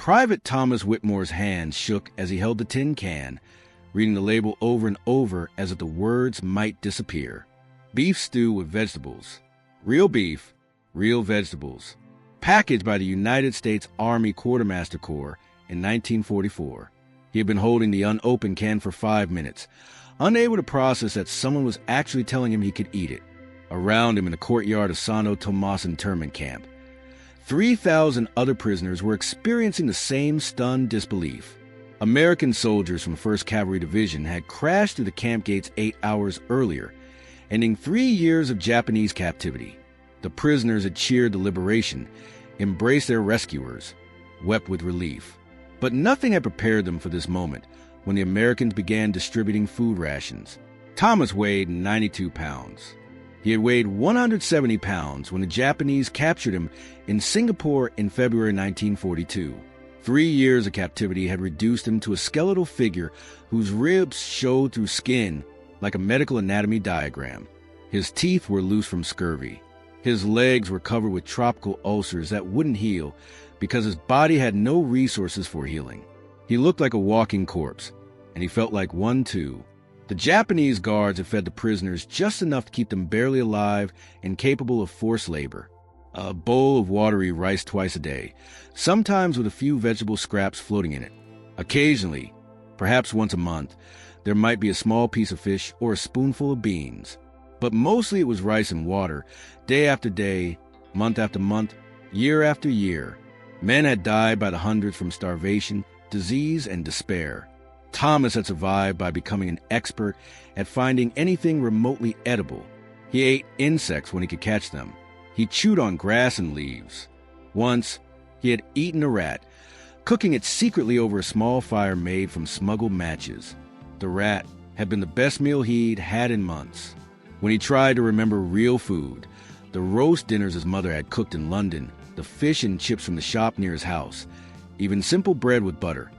Private Thomas Whitmore's hands shook as he held the tin can, reading the label over and over as if the words might disappear. Beef stew with vegetables. Real beef, real vegetables. Packaged by the United States Army Quartermaster Corps in 1944. He had been holding the unopened can for 5 minutes, unable to process that someone was actually telling him he could eat it. Around him in the courtyard of Sano Tomas internment camp, 3,000 other prisoners were experiencing the same stunned disbelief. American soldiers from 1st Cavalry Division had crashed through the camp gates 8 hours earlier, ending 3 years of Japanese captivity. The prisoners had cheered the liberation, embraced their rescuers, wept with relief. But nothing had prepared them for this moment when the Americans began distributing food rations. Thomas weighed 92 pounds. He had weighed 170 pounds when the Japanese captured him in Singapore in February 1942. 3 years of captivity had reduced him to a skeletal figure whose ribs showed through skin like a medical anatomy diagram. His teeth were loose from scurvy. His legs were covered with tropical ulcers that wouldn't heal because his body had no resources for healing. He looked like a walking corpse, and he felt like one too. The Japanese guards had fed the prisoners just enough to keep them barely alive and capable of forced labor. A bowl of watery rice twice a day, sometimes with a few vegetable scraps floating in it. Occasionally, perhaps once a month, there might be a small piece of fish or a spoonful of beans. But mostly it was rice and water, day after day, month after month, year after year. Men had died by the hundreds from starvation, disease, and despair. Thomas had survived by becoming an expert at finding anything remotely edible. He ate insects when he could catch them. He chewed on grass and leaves. Once, he had eaten a rat, cooking it secretly over a small fire made from smuggled matches. The rat had been the best meal he'd had in months. When he tried to remember real food, the roast dinners his mother had cooked in London, the fish and chips from the shop near his house, even simple bread with butter.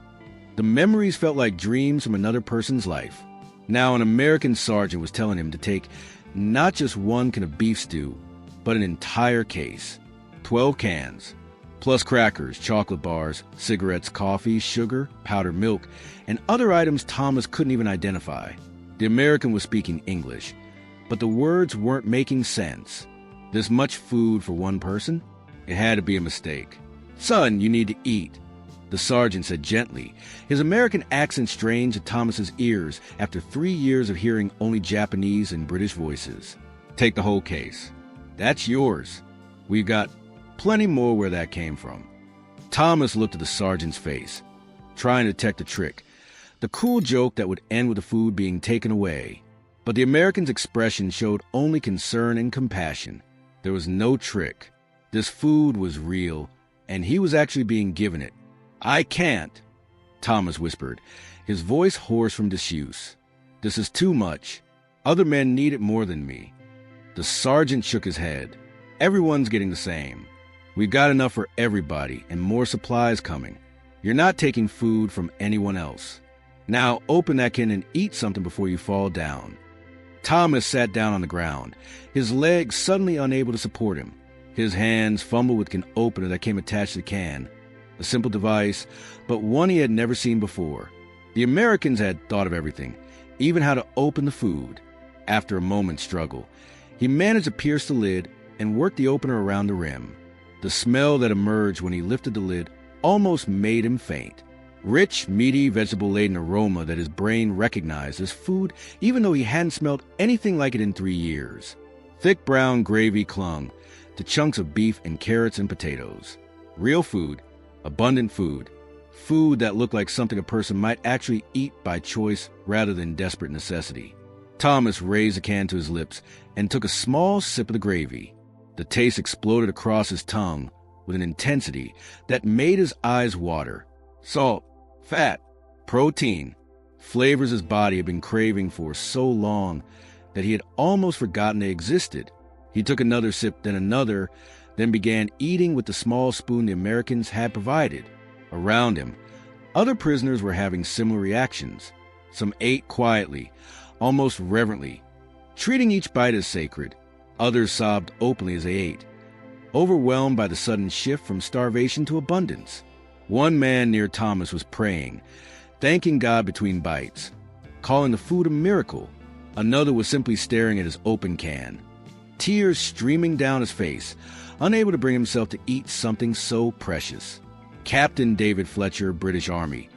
The memories felt like dreams from another person's life. Now an American sergeant was telling him to take not just one can of beef stew, but an entire case. 12 cans, plus crackers, chocolate bars, cigarettes, coffee, sugar, powdered milk, and other items Thomas couldn't even identify. The American was speaking English, but the words weren't making sense. This much food for one person? It had to be a mistake. "Son, you need to eat," the sergeant said gently, his American accent strange to Thomas's ears after 3 years of hearing only Japanese and British voices. "Take the whole case. That's yours. We've got plenty more where that came from." Thomas looked at the sergeant's face, trying to detect a trick, the cruel joke that would end with the food being taken away. But the American's expression showed only concern and compassion. There was no trick. This food was real, and he was actually being given it. "I can't," Thomas whispered, his voice hoarse from disuse. "This is too much. Other men need it more than me." The sergeant shook his head. "Everyone's getting the same. We've got enough for everybody, and more supplies coming. You're not taking food from anyone else. Now open that can and eat something before you fall down." Thomas sat down on the ground, his legs suddenly unable to support him. His hands fumbled with an opener that came attached to the can. A simple device, but one he had never seen before. The Americans had thought of everything, even how to open the food. After a moment's struggle, he managed to pierce the lid and work the opener around the rim. The smell that emerged when he lifted the lid almost made him faint. Rich, meaty, vegetable-laden aroma that his brain recognized as food even though he hadn't smelled anything like it in 3 years. Thick brown gravy clung to chunks of beef and carrots and potatoes. Real food, abundant food, food that looked like something a person might actually eat by choice rather than desperate necessity. Thomas raised the can to his lips and took a small sip of the gravy. The taste exploded across his tongue with an intensity that made his eyes water. Salt, fat, protein, flavors his body had been craving for so long that he had almost forgotten they existed. He took another sip, then another, then began eating with the small spoon the Americans had provided. Around him, other prisoners were having similar reactions. Some ate quietly, almost reverently, treating each bite as sacred. Others sobbed openly as they ate, overwhelmed by the sudden shift from starvation to abundance. One man near Thomas was praying, thanking God between bites, calling the food a miracle. Another was simply staring at his open can, tears streaming down his face, unable to bring himself to eat something so precious. Captain David Fletcher, British Army,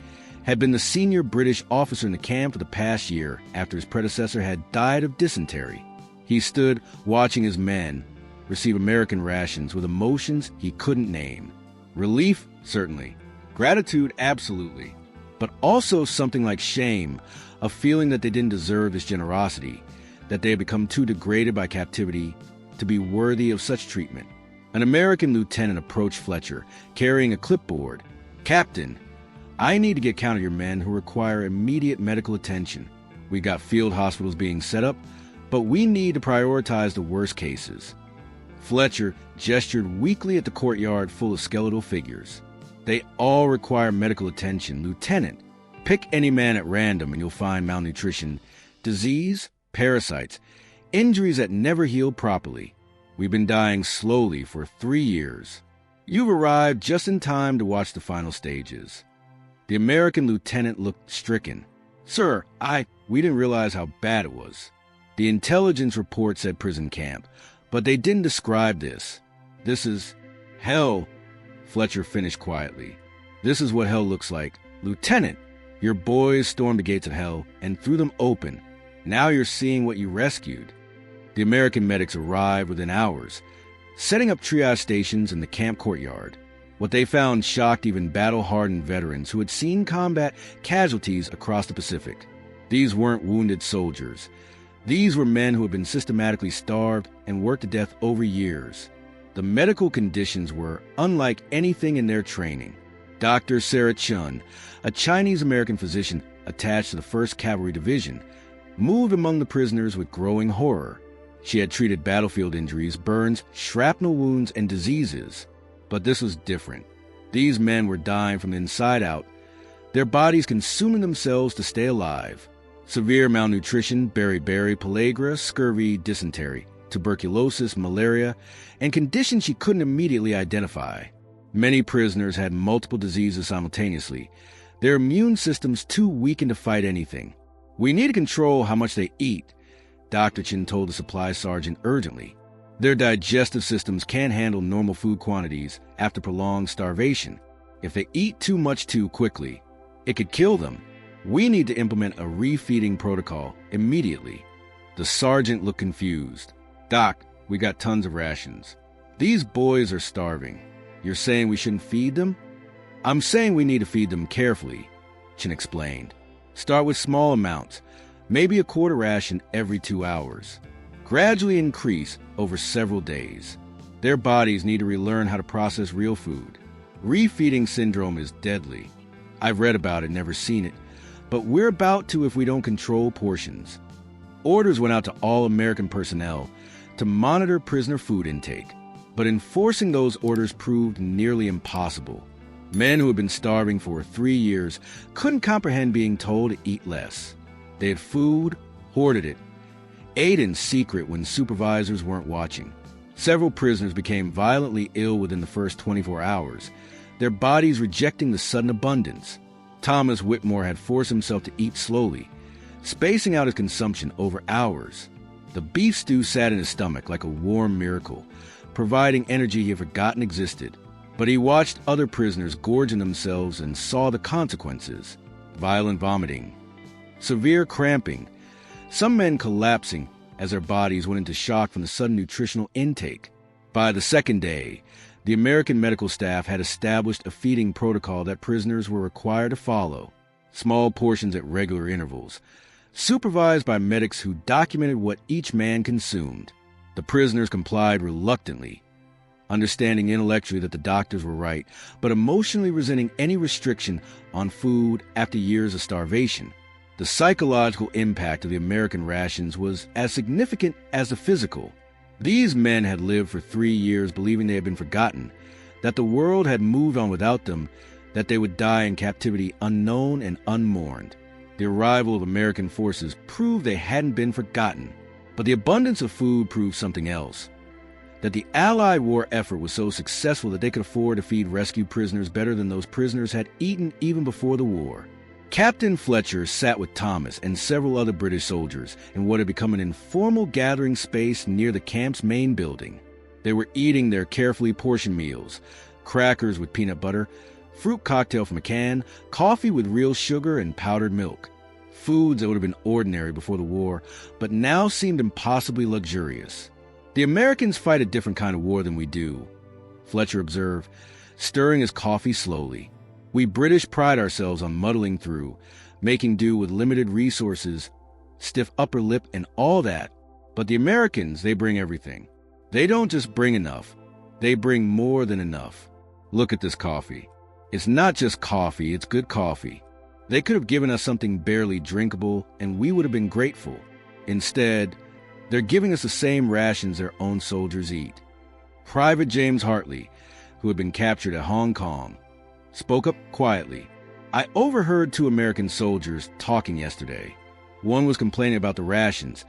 had been the senior British officer in the camp for the past year after his predecessor had died of dysentery. He stood watching his men receive American rations with emotions he couldn't name. Relief, certainly. Gratitude, absolutely. But also something like shame, a feeling that they didn't deserve this generosity, that they had become too degraded by captivity to be worthy of such treatment. An American lieutenant approached Fletcher, carrying a clipboard. "Captain, I need to get count of your men who require immediate medical attention. We got field hospitals being set up, but we need to prioritize the worst cases." Fletcher gestured weakly at the courtyard full of skeletal figures. "They all require medical attention, Lieutenant. Pick any man at random and you'll find malnutrition, disease, parasites, injuries that never healed properly. We've been dying slowly for 3 years. You've arrived just in time to watch the final stages." The American lieutenant looked stricken. "Sir, we didn't realize how bad it was." The intelligence report said prison camp, but they didn't describe this. "This is hell," Fletcher finished quietly. "This is what hell looks like. Lieutenant, your boys stormed the gates of hell and threw them open. Now you're seeing what you rescued." The American medics arrived within hours, setting up triage stations in the camp courtyard. What they found shocked even battle-hardened veterans who had seen combat casualties across the Pacific. These weren't wounded soldiers. These were men who had been systematically starved and worked to death over years. The medical conditions were unlike anything in their training. Dr. Sarah Chun, a Chinese-American physician attached to the 1st Cavalry Division, moved among the prisoners with growing horror. She had treated battlefield injuries, burns, shrapnel wounds, and diseases. But this was different. These men were dying from the inside out, their bodies consuming themselves to stay alive. Severe malnutrition, beriberi, pellagra, scurvy, dysentery, tuberculosis, malaria, and conditions she couldn't immediately identify. Many prisoners had multiple diseases simultaneously, their immune systems too weakened to fight anything. "We need to control how much they eat," Dr. Chin told the supply sergeant urgently. "Their digestive systems can't handle normal food quantities after prolonged starvation. If they eat too much too quickly, it could kill them. We need to implement a refeeding protocol immediately." The sergeant looked confused. "Doc, we got tons of rations. These boys are starving. You're saying we shouldn't feed them?" "I'm saying we need to feed them carefully," Chin explained. "Start with small amounts, maybe a quarter ration every 2 hours. Gradually increase over several days. Their bodies need to relearn how to process real food. Refeeding syndrome is deadly. I've read about it, never seen it, but we're about to if we don't control portions." Orders went out to all American personnel to monitor prisoner food intake, but enforcing those orders proved nearly impossible. Men who had been starving for 3 years couldn't comprehend being told to eat less. They had food, hoarded it, ate in secret when supervisors weren't watching. Several prisoners became violently ill within the first 24 hours, their bodies rejecting the sudden abundance. Thomas Whitmore had forced himself to eat slowly, spacing out his consumption over hours. The beef stew sat in his stomach like a warm miracle, providing energy he had forgotten existed. But he watched other prisoners gorging themselves and saw the consequences: violent vomiting, severe cramping, some men collapsing as their bodies went into shock from the sudden nutritional intake. By the second day, the American medical staff had established a feeding protocol that prisoners were required to follow, small portions at regular intervals, supervised by medics who documented what each man consumed. The prisoners complied reluctantly, understanding intellectually that the doctors were right, but emotionally resenting any restriction on food after years of starvation. The psychological impact of the American rations was as significant as the physical. These men had lived for 3 years believing they had been forgotten, that the world had moved on without them, that they would die in captivity unknown and unmourned. The arrival of American forces proved they hadn't been forgotten, but the abundance of food proved something else, that the Allied war effort was so successful that they could afford to feed rescued prisoners better than those prisoners had eaten even before the war. Captain Fletcher sat with Thomas and several other British soldiers in what had become an informal gathering space near the camp's main building. They were eating their carefully portioned meals: crackers with peanut butter, fruit cocktail from a can, coffee with real sugar and powdered milk. Foods that would have been ordinary before the war, but now seemed impossibly luxurious. "The Americans fight a different kind of war than we do," Fletcher observed, stirring his coffee slowly. "We British pride ourselves on muddling through, making do with limited resources, stiff upper lip and all that. But the Americans, they bring everything. They don't just bring enough, they bring more than enough. Look at this coffee. It's not just coffee, it's good coffee. They could have given us something barely drinkable, and we would have been grateful. Instead, they're giving us the same rations their own soldiers eat." Private James Hartley, who had been captured at Hong Kong, spoke up quietly. "I overheard 2 American soldiers talking yesterday. One was complaining about the rations,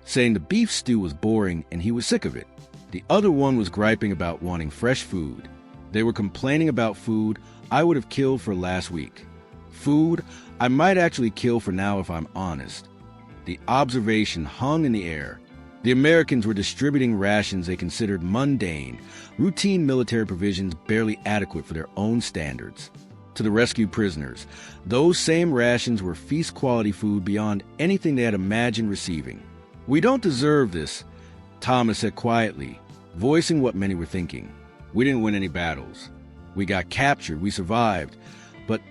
saying the beef stew was boring and he was sick of it. The other one was griping about wanting fresh food. They were complaining about food I would have killed for last week. Food I might actually kill for now if I'm honest." The observation hung in the air. The Americans were distributing rations they considered mundane, routine military provisions barely adequate for their own standards. To the rescued prisoners, those same rations were feast-quality food beyond anything they had imagined receiving. "We don't deserve this," Thomas said quietly, voicing what many were thinking. "We didn't win any battles. We got captured, we survived, but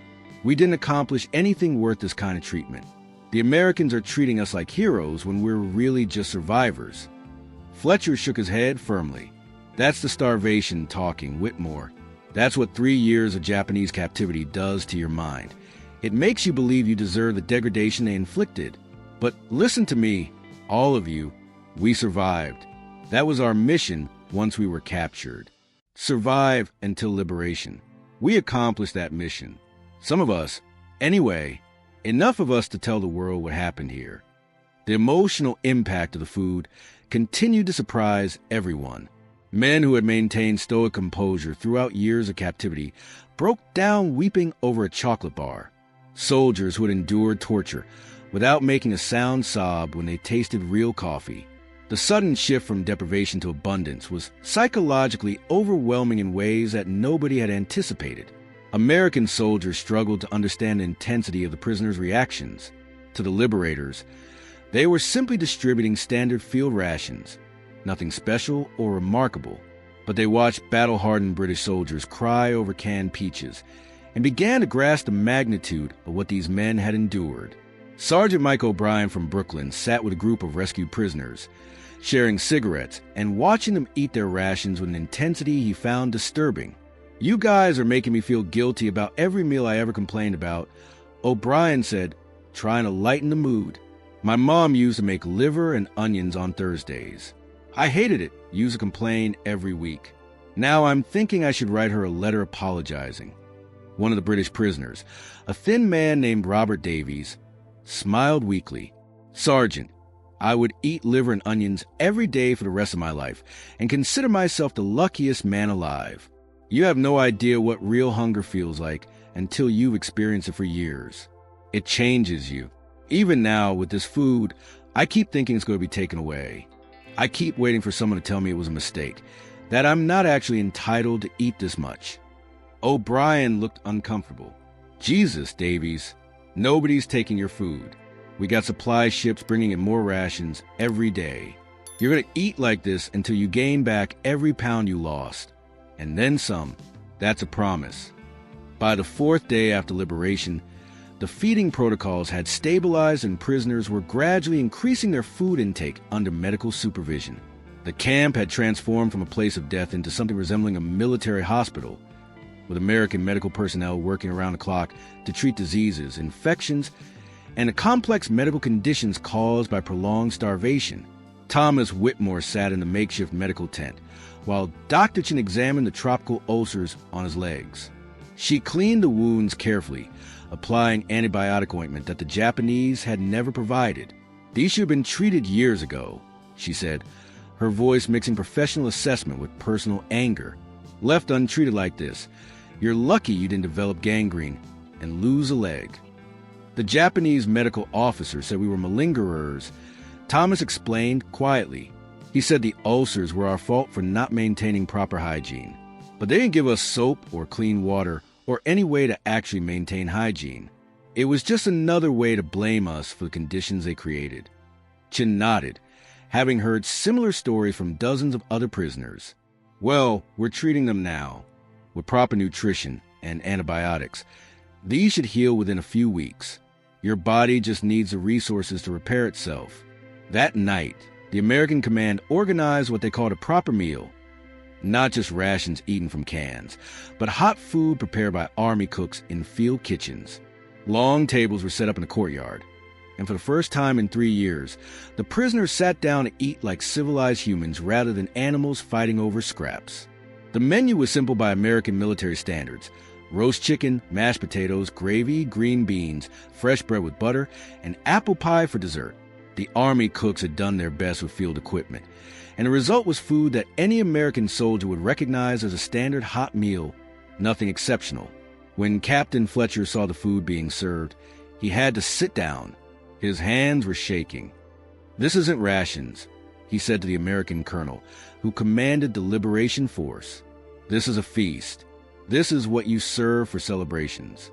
we didn't accomplish anything worth this kind of treatment. The Americans are treating us like heroes when we're really just survivors." Fletcher shook his head firmly. "That's the starvation talking, Whitmore. That's what 3 years of Japanese captivity does to your mind. It makes you believe you deserve the degradation they inflicted. But listen to me, all of you. We survived. That was our mission once we were captured. Survive until liberation. We accomplished that mission. Some of us, anyway. Enough of us to tell the world what happened here." The emotional impact of the food continued to surprise everyone. Men who had maintained stoic composure throughout years of captivity broke down weeping over a chocolate bar. Soldiers who had endured torture without making a sound sob when they tasted real coffee. The sudden shift from deprivation to abundance was psychologically overwhelming in ways that nobody had anticipated. American soldiers struggled to understand the intensity of the prisoners' reactions. To the liberators, they were simply distributing standard field rations, nothing special or remarkable, but they watched battle-hardened British soldiers cry over canned peaches and began to grasp the magnitude of what these men had endured. Sergeant Mike O'Brien from Brooklyn sat with a group of rescued prisoners, sharing cigarettes and watching them eat their rations with an intensity he found disturbing. "You guys are making me feel guilty about every meal I ever complained about," O'Brien said, trying to lighten the mood. "My mom used to make liver and onions on Thursdays. I hated it, used to complain every week. Now I'm thinking I should write her a letter apologizing." One of the British prisoners, a thin man named Robert Davies, smiled weakly. "Sergeant, I would eat liver and onions every day for the rest of my life and consider myself the luckiest man alive. You have no idea what real hunger feels like until you've experienced it for years. It changes you. Even now, with this food, I keep thinking it's going to be taken away. I keep waiting for someone to tell me it was a mistake, that I'm not actually entitled to eat this much." O'Brien looked uncomfortable. "Jesus, Davies, nobody's taking your food. We got supply ships bringing in more rations every day. You're going to eat like this until you gain back every pound you lost. And then some. That's a promise." By the 4th day after liberation, the feeding protocols had stabilized and prisoners were gradually increasing their food intake under medical supervision. The camp had transformed from a place of death into something resembling a military hospital, with American medical personnel working around the clock to treat diseases, infections, and the complex medical conditions caused by prolonged starvation. Thomas Whitmore sat in the makeshift medical tent, while Dr. Chin examined the tropical ulcers on his legs. She cleaned the wounds carefully, applying antibiotic ointment that the Japanese had never provided. "These should have been treated years ago," she said, her voice mixing professional assessment with personal anger. Left untreated like this, you're lucky you didn't develop gangrene and lose a leg. The Japanese medical officer said we were malingerers. Thomas explained quietly. He said the ulcers were our fault for not maintaining proper hygiene. But they didn't give us soap or clean water or any way to actually maintain hygiene. It was just another way to blame us for the conditions they created. Chin nodded, having heard similar stories from dozens of other prisoners. Well, we're treating them now, with proper nutrition and antibiotics. These should heal within a few weeks. Your body just needs the resources to repair itself. That night, the American command organized what they called a proper meal. Not just rations eaten from cans, but hot food prepared by army cooks in field kitchens. Long tables were set up in the courtyard. And for the first time in 3 years, the prisoners sat down to eat like civilized humans rather than animals fighting over scraps. The menu was simple by American military standards. Roast chicken, mashed potatoes, gravy, green beans, fresh bread with butter, and apple pie for dessert. The army cooks had done their best with field equipment, and the result was food that any American soldier would recognize as a standard hot meal, nothing exceptional. When Captain Fletcher saw the food being served, he had to sit down. His hands were shaking. "This isn't rations," he said to the American colonel, who commanded the Liberation Force. "This is a feast. This is what you serve for celebrations."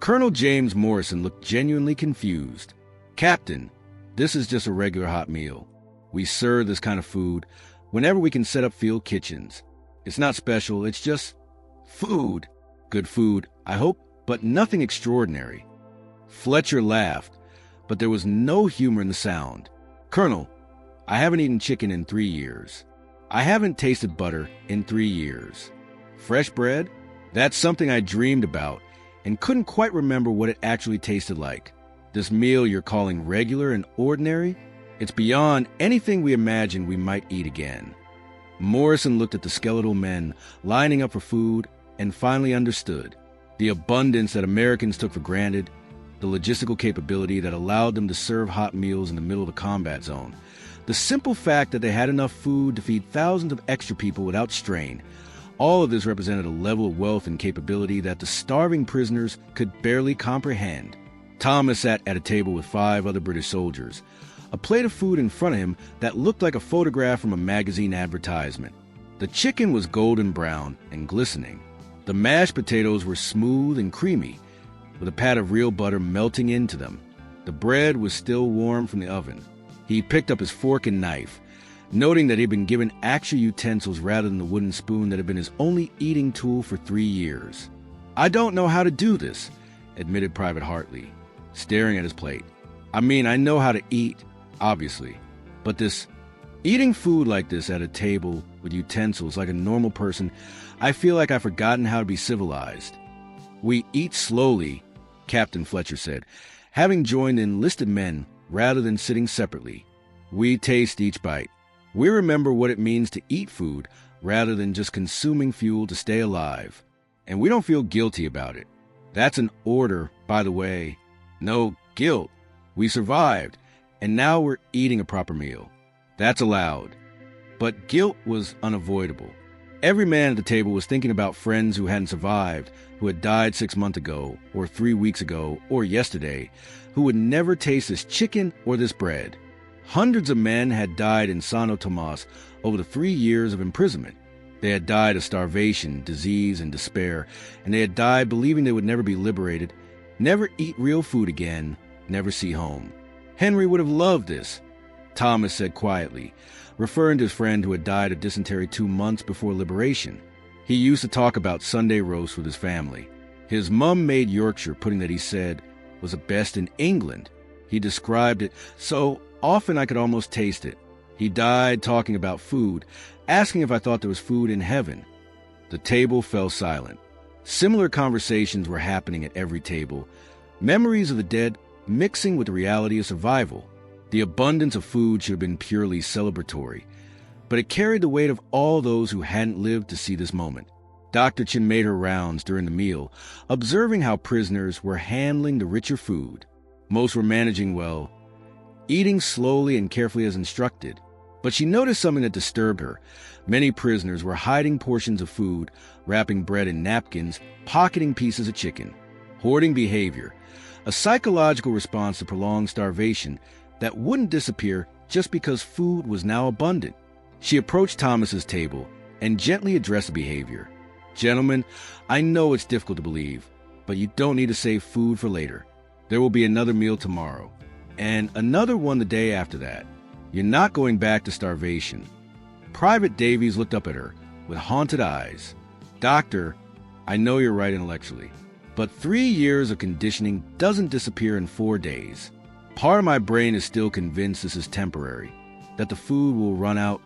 Colonel James Morrison looked genuinely confused. "Captain, this is just a regular hot meal. We serve this kind of food whenever we can set up field kitchens. It's not special, it's just food. Good food, I hope, but nothing extraordinary." Fletcher laughed, but there was no humor in the sound. "Colonel, I haven't eaten chicken in 3 years. I haven't tasted butter in 3 years. Fresh bread? That's something I dreamed about and couldn't quite remember what it actually tasted like. This meal you're calling regular and ordinary? It's beyond anything we imagined we might eat again." Morrison looked at the skeletal men lining up for food and finally understood. The abundance that Americans took for granted, the logistical capability that allowed them to serve hot meals in the middle of a combat zone, the simple fact that they had enough food to feed thousands of extra people without strain, all of this represented a level of wealth and capability that the starving prisoners could barely comprehend. Thomas sat at a table with 5 other British soldiers, a plate of food in front of him that looked like a photograph from a magazine advertisement. The chicken was golden brown and glistening. The mashed potatoes were smooth and creamy, with a pat of real butter melting into them. The bread was still warm from the oven. He picked up his fork and knife, noting that he had been given actual utensils rather than the wooden spoon that had been his only eating tool for 3 years. "I don't know how to do this," admitted Private Hartley, staring at his plate. "I mean, I know how to eat, obviously, but this eating food like this at a table with utensils like a normal person, I feel like I've forgotten how to be civilized." "We eat slowly," Captain Fletcher said, having joined the enlisted men rather than sitting separately. "We taste each bite. We remember what it means to eat food rather than just consuming fuel to stay alive. And we don't feel guilty about it. That's an order, by the way. No guilt. We survived, and now we're eating a proper meal. That's allowed." But guilt was unavoidable. Every man at the table was thinking about friends who hadn't survived, who had died 6 months ago, or 3 weeks ago, or yesterday, who would never taste this chicken or this bread. Hundreds of men had died in Sano Tomas over the 3 years of imprisonment. They had died of starvation, disease, and despair, and they had died believing they would never be liberated, never eat real food again, never see home. Henry would have loved this, Thomas said quietly, referring to his friend who had died of dysentery 2 months before liberation. He used to talk about Sunday roast with his family. His mum made Yorkshire pudding that he said was the best in England. He described it so often I could almost taste it. He died talking about food, asking if I thought there was food in heaven. The table fell silent. Similar conversations were happening at every table, memories of the dead mixing with the reality of survival. The abundance of food should have been purely celebratory, but it carried the weight of all those who hadn't lived to see this moment. Dr. Chin made her rounds during the meal, observing how prisoners were handling the richer food. Most were managing well, eating slowly and carefully as instructed. But she noticed something that disturbed her. Many prisoners were hiding portions of food, wrapping bread in napkins, pocketing pieces of chicken. Hoarding behavior, a psychological response to prolonged starvation that wouldn't disappear just because food was now abundant. She approached Thomas's table and gently addressed the behavior. "Gentlemen, I know it's difficult to believe, but you don't need to save food for later. There will be another meal tomorrow, and another one the day after that. You're not going back to starvation." Private Davies looked up at her with haunted eyes. "Doctor, I know you're right intellectually, but 3 years of conditioning doesn't disappear in 4 days. Part of my brain is still convinced this is temporary, that the food will run out,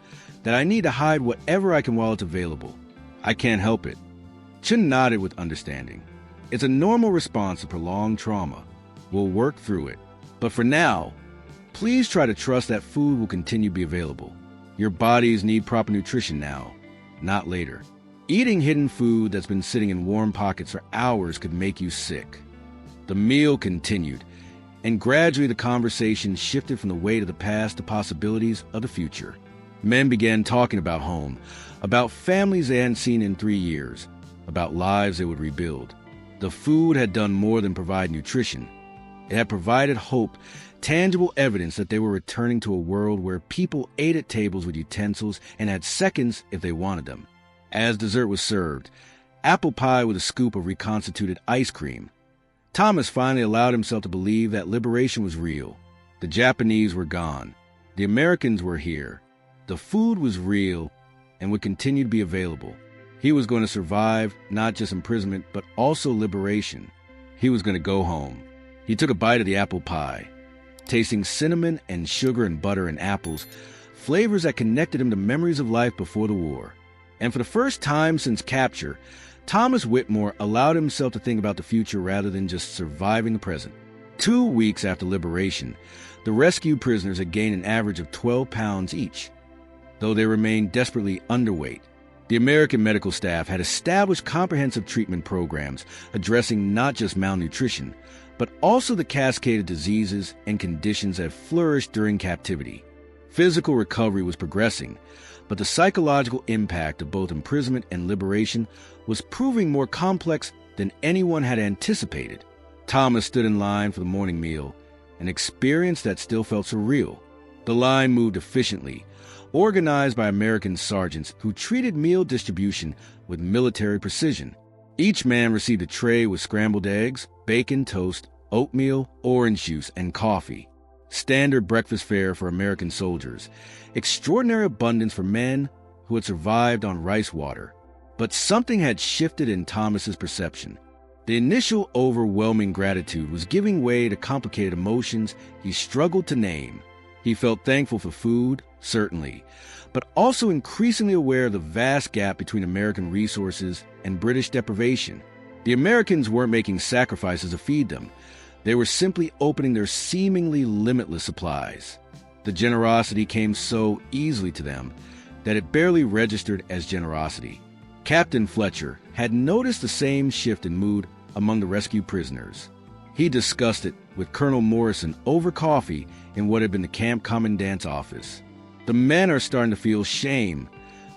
that I need to hide whatever I can while it's available. I can't help it." Chin nodded with understanding. "It's a normal response to prolonged trauma. We'll work through it. But for now, please try to trust that food will continue to be available. Your bodies need proper nutrition now, not later. Eating hidden food that's been sitting in warm pockets for hours could make you sick." The meal continued, and gradually the conversation shifted from the weight of the past to possibilities of the future. Men began talking about home, about families they hadn't seen in 3 years, about lives they would rebuild. The food had done more than provide nutrition. It had provided hope, tangible evidence that they were returning to a world where people ate at tables with utensils and had seconds if they wanted them. As dessert was served, apple pie with a scoop of reconstituted ice cream, Thomas finally allowed himself to believe that liberation was real. The Japanese were gone. The Americans were here. The food was real and would continue to be available. He was going to survive not just imprisonment, but also liberation. He was going to go home. He took a bite of the apple pie, tasting cinnamon and sugar and butter and apples, flavors that connected him to memories of life before the war. And for the first time since capture, Thomas Whitmore allowed himself to think about the future rather than just surviving the present. 2 weeks after liberation, the rescued prisoners had gained an average of 12 pounds each, though they remained desperately underweight. The American medical staff had established comprehensive treatment programs addressing not just malnutrition, but also the cascade of diseases and conditions that flourished during captivity. Physical recovery was progressing, but the psychological impact of both imprisonment and liberation was proving more complex than anyone had anticipated. Thomas stood in line for the morning meal, an experience that still felt surreal. The line moved efficiently, organized by American sergeants who treated meal distribution with military precision. Each man received a tray with scrambled eggs, bacon, toast, oatmeal, orange juice, and coffee. Standard breakfast fare for American soldiers. Extraordinary abundance for men who had survived on rice water. But something had shifted in Thomas's perception. The initial overwhelming gratitude was giving way to complicated emotions he struggled to name. He felt thankful for food, certainly, but also increasingly aware of the vast gap between American resources and British deprivation. The Americans weren't making sacrifices to feed them. They were simply opening their seemingly limitless supplies. The generosity came so easily to them that it barely registered as generosity. Captain Fletcher had noticed the same shift in mood among the rescued prisoners. He discussed it with Colonel Morrison over coffee in what had been the camp commandant's office. "The men are starting to feel shame,"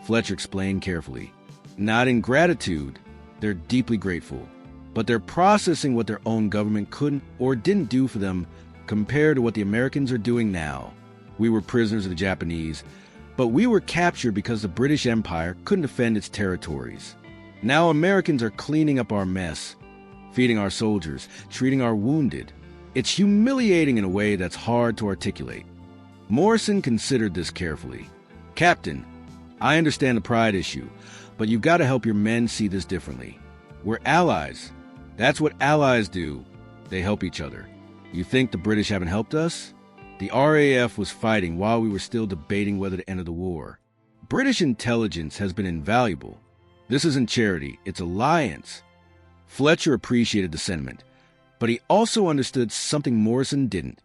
Fletcher explained carefully. "Not in gratitude, they're deeply grateful, but they're processing what their own government couldn't or didn't do for them compared to what the Americans are doing now. We were prisoners of the Japanese, but we were captured because the British Empire couldn't defend its territories. Now Americans are cleaning up our mess, feeding our soldiers, treating our wounded. It's humiliating in a way that's hard to articulate." Morrison considered this carefully. "Captain, I understand the pride issue, but you've got to help your men see this differently. We're allies. That's what allies do. They help each other. You think the British haven't helped us? The RAF was fighting while we were still debating whether to enter the war. British intelligence has been invaluable. This isn't charity, it's alliance." Fletcher appreciated the sentiment, but he also understood something Morrison didn't.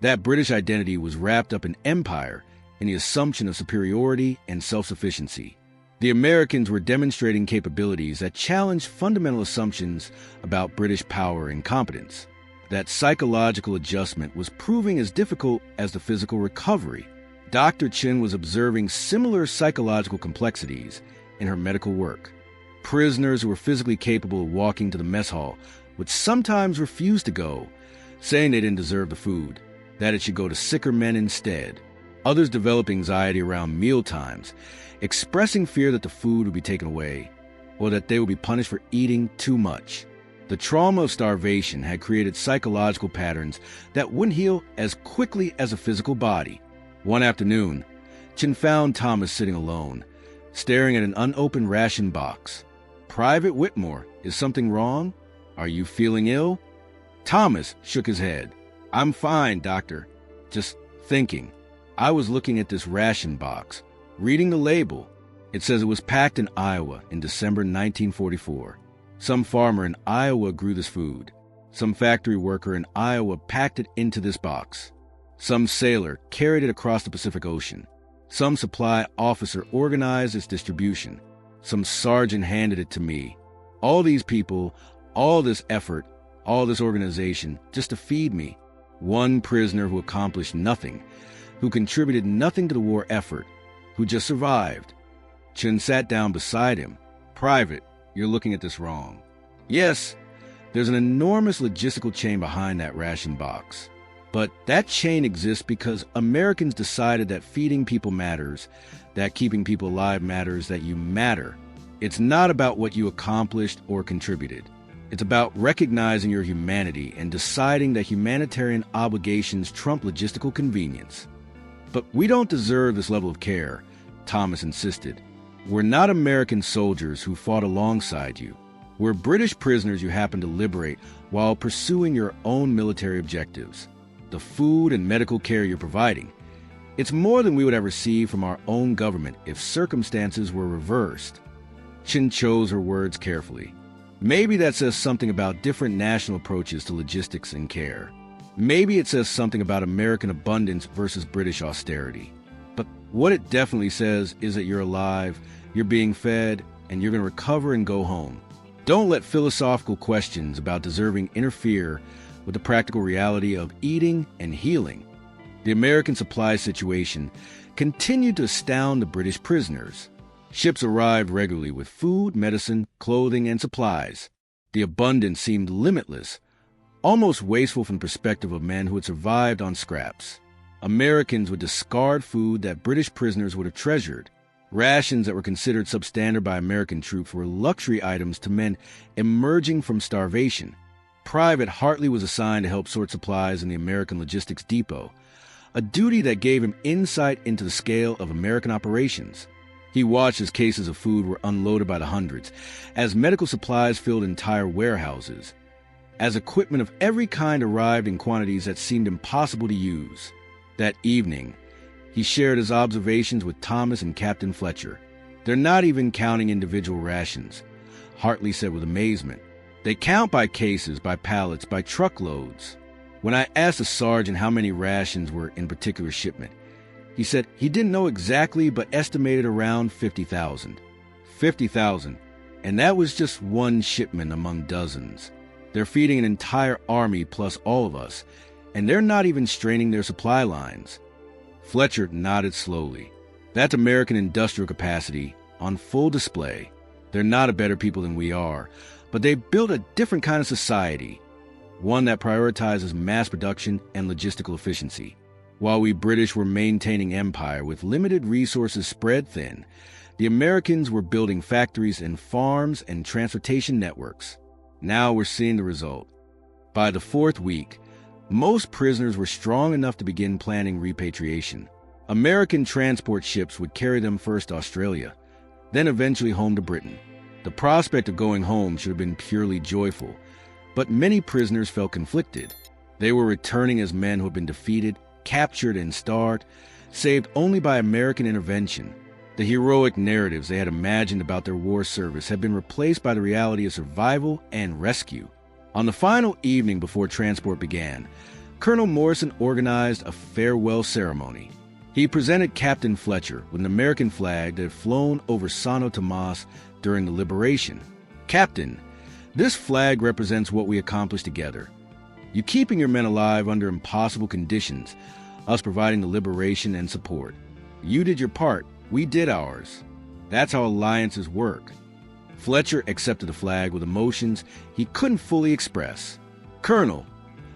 That British identity was wrapped up in empire, in the assumption of superiority and self-sufficiency. The Americans were demonstrating capabilities that challenged fundamental assumptions about British power and competence. That psychological adjustment was proving as difficult as the physical recovery. Dr. Chin was observing similar psychological complexities in her medical work. Prisoners who were physically capable of walking to the mess hall would sometimes refuse to go, saying they didn't deserve the food, that it should go to sicker men instead. Others developed anxiety around meal times, expressing fear that the food would be taken away, or that they would be punished for eating too much. The trauma of starvation had created psychological patterns that wouldn't heal as quickly as a physical body. One afternoon, Chin found Thomas sitting alone, staring at an unopened ration box. "Private Whitmore, is something wrong? Are you feeling ill?" Thomas shook his head. "I'm fine, doctor. Just thinking. I was looking at this ration box, reading the label. It says it was packed in Iowa in December 1944. Some farmer in Iowa grew this food. Some factory worker in Iowa packed it into this box. Some sailor carried it across the Pacific Ocean. Some supply officer organized its distribution. Some sergeant handed it to me. All these people, all this effort, all this organization, just to feed me. One prisoner who accomplished nothing, who contributed nothing to the war effort, who just survived." Chin sat down beside him. "Private, you're looking at this wrong. Yes, there's an enormous logistical chain behind that ration box. But that chain exists because Americans decided that feeding people matters, that keeping people alive matters, that you matter. It's not about what you accomplished or contributed. It's about recognizing your humanity and deciding that humanitarian obligations trump logistical convenience." "But we don't deserve this level of care," Thomas insisted. "We're not American soldiers who fought alongside you. We're British prisoners you happen to liberate while pursuing your own military objectives. The food and medical care you're providing, it's more than we would have received from our own government if circumstances were reversed." Chin chose her words carefully. Maybe that says something about different national approaches to logistics and care. Maybe it says something about American abundance versus British austerity. But what it definitely says is that you're alive, you're being fed, and you're going to recover and go home. Don't let philosophical questions about deserving interfere with the practical reality of eating and healing. The American supply situation continued to astound the British prisoners. Ships arrived regularly with food, medicine, clothing, and supplies. The abundance seemed limitless, almost wasteful from the perspective of men who had survived on scraps. Americans would discard food that British prisoners would have treasured. Rations that were considered substandard by American troops were luxury items to men emerging from starvation. Private Hartley was assigned to help sort supplies in the American Logistics Depot, a duty that gave him insight into the scale of American operations. He watched as cases of food were unloaded by the hundreds, as medical supplies filled entire warehouses, as equipment of every kind arrived in quantities that seemed impossible to use. That evening, he shared his observations with Thomas and Captain Fletcher. "They're not even counting individual rations," Hartley said with amazement. "They count by cases, by pallets, by truckloads." When I asked the sergeant how many rations were in a particular shipment, he said he didn't know exactly but estimated around 50,000. 50,000, and that was just one shipment among dozens. They're feeding an entire army plus all of us, and they're not even straining their supply lines. Fletcher nodded slowly. That's American industrial capacity on full display. They're not a better people than we are, but they built a different kind of society, one that prioritizes mass production and logistical efficiency. While we British were maintaining empire with limited resources spread thin, the Americans were building factories and farms and transportation networks. Now we're seeing the result. By the fourth week, most prisoners were strong enough to begin planning repatriation. American transport ships would carry them first to Australia, then eventually home to Britain. The prospect of going home should have been purely joyful, but many prisoners felt conflicted. They were returning as men who had been defeated, captured, and starved, saved only by American intervention. The heroic narratives they had imagined about their war service had been replaced by the reality of survival and rescue. On the final evening before transport began, Colonel Morrison organized a farewell ceremony. He presented Captain Fletcher with an American flag that had flown over Santo Tomas during the liberation. "Captain, this flag represents what we accomplished together. You keeping your men alive under impossible conditions, us providing the liberation and support. You did your part, we did ours. That's how alliances work. Fletcher accepted the flag with emotions he couldn't fully express. Colonel,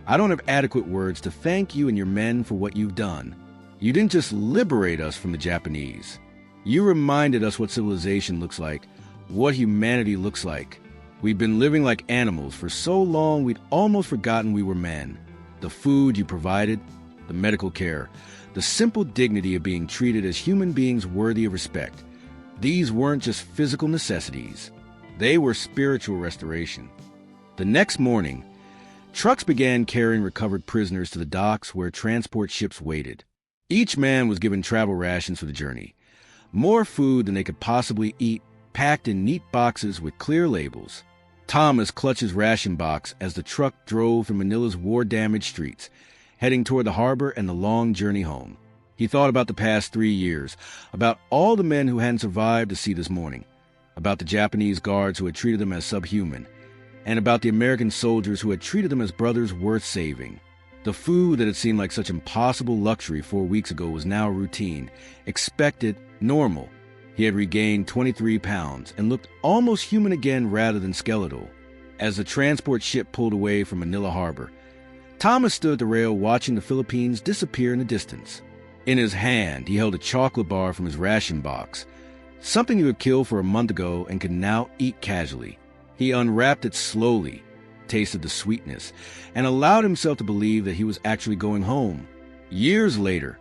I don't have adequate words to thank you and your men for what you've done. You didn't just liberate us from the Japanese. You reminded us what civilization looks like, what humanity looks like. We've been living like animals for so long we'd almost forgotten we were men. The food you provided, the medical care, the simple dignity of being treated as human beings worthy of respect. These weren't just physical necessities. They were spiritual restoration. The next morning, trucks began carrying recovered prisoners to the docks where transport ships waited. Each man was given travel rations for the journey. More food than they could possibly eat, packed in neat boxes with clear labels. Thomas clutched his ration box as the truck drove through Manila's war-damaged streets, heading toward the harbor and the long journey home. He thought about the past 3 years, about all the men who hadn't survived to see this morning, about the Japanese guards who had treated them as subhuman, and about the American soldiers who had treated them as brothers worth saving. The food that had seemed like such impossible luxury 4 weeks ago was now routine, expected, normal. He had regained 23 pounds and looked almost human again rather than skeletal. As the transport ship pulled away from Manila Harbor, Thomas stood at the rail watching the Philippines disappear in the distance. In his hand, he held a chocolate bar from his ration box, something he would kill for a month ago and could now eat casually. He unwrapped it slowly, tasted the sweetness, and allowed himself to believe that he was actually going home. Years later,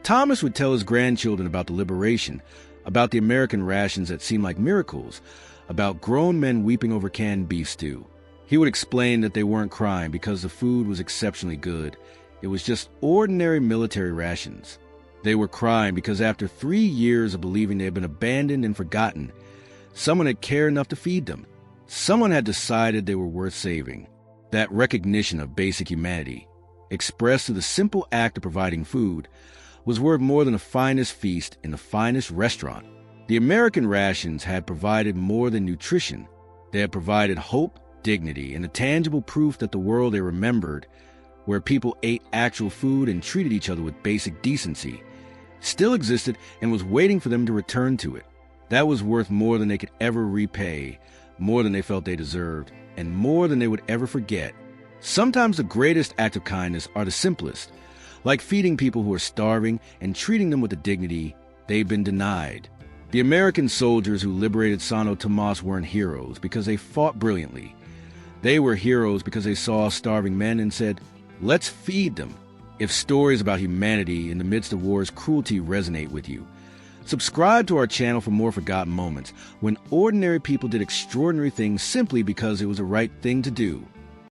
Thomas would tell his grandchildren about the liberation, about the American rations that seemed like miracles, about grown men weeping over canned beef stew. He would explain that they weren't crying because the food was exceptionally good. It was just ordinary military rations. They were crying because after 3 years of believing they had been abandoned and forgotten, someone had cared enough to feed them. Someone had decided they were worth saving. That recognition of basic humanity, expressed through the simple act of providing food, was worth more than the finest feast in the finest restaurant. The American rations had provided more than nutrition. They had provided hope, dignity, and a tangible proof that the world they remembered, where people ate actual food and treated each other with basic decency, still existed and was waiting for them to return to it. That was worth more than they could ever repay, more than they felt they deserved, and more than they would ever forget. Sometimes the greatest acts of kindness are the simplest, like feeding people who are starving and treating them with the dignity they've been denied. The American soldiers who liberated Santo Tomas weren't heroes because they fought brilliantly. They were heroes because they saw starving men and said, "Let's feed them." If stories about humanity in the midst of war's cruelty resonate with you, subscribe to our channel for more forgotten moments when ordinary people did extraordinary things simply because it was the right thing to do.